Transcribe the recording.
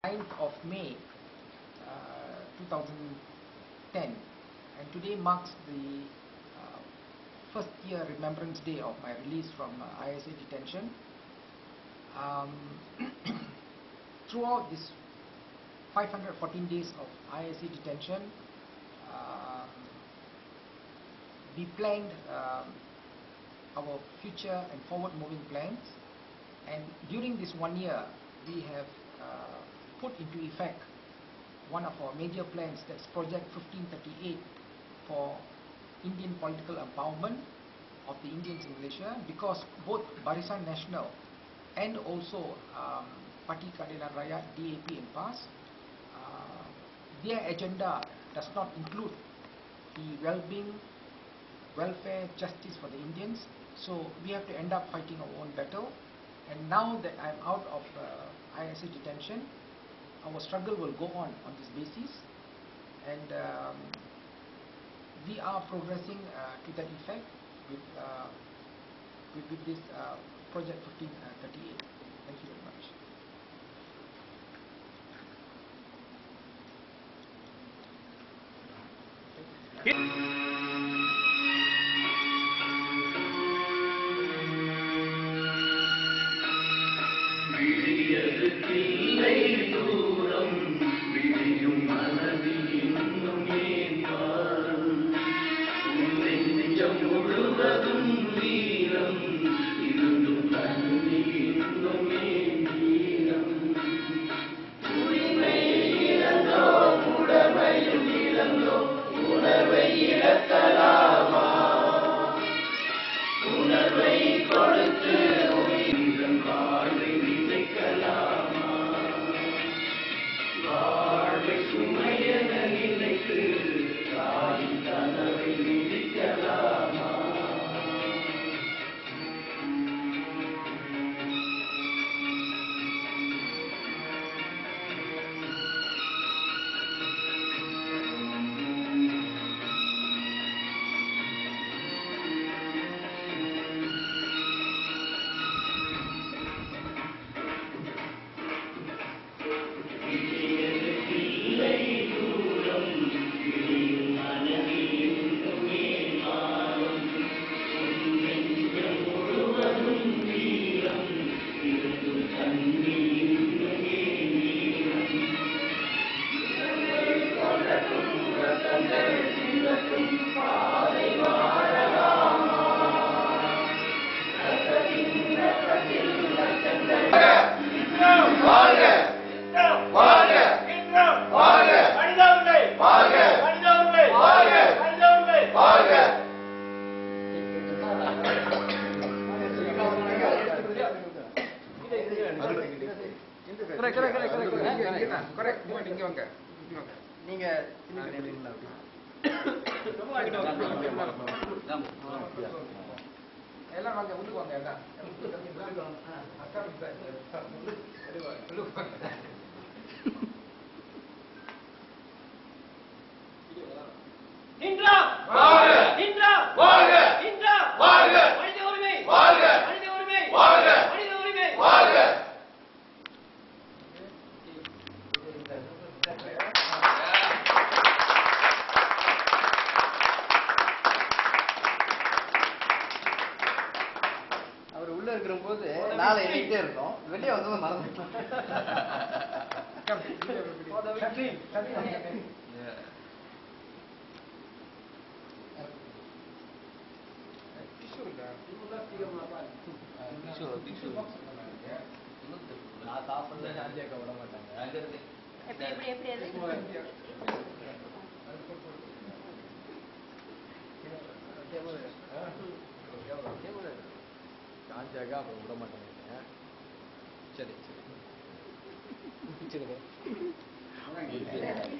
9th of May 2010, and today marks the first year remembrance day of my release from ISA detention. Throughout this 514 days of ISA detention, we planned our future and forward-moving plans, and during this 1 year we have put into effect one of our major plans, that's Project 1538, for Indian political empowerment of the Indians in Malaysia, because both Barisan Nasional and also Parti Keadilan Rakyat DAP in PAS, their agenda does not include the well-being, welfare, justice for the Indians. So we have to end up fighting our own battle. And now that I'm out of ISA detention, our struggle will go on this basis, and we are progressing to that effect with this Project 1538. Thank you very much. Correct. எல்லாம் வாங்க, உள்ளுக்கு வாங்க. எல்லாம் அக்கா உள்ளுக்கு வாங்க. இந்திரா வாழ்க! இந்திரா வாழ்க! இந்திரா வாழ்க! மனித உரிமை வாழ்க! மனித உரிமை வாழ்க! மனித உரிமை வாழ்க! அவர் உள்ள இருக்கிற போது நாளை எண்ணிட்டே இருக்கோம், வெளியே வந்து மறந்துட்டோம். நான் சாப்பிடுறது அஞ்சாக்க விட மாட்டாங்க. காஞ்சாக்கா அப்புறம் விட மாட்டாங்க. சரி சரி.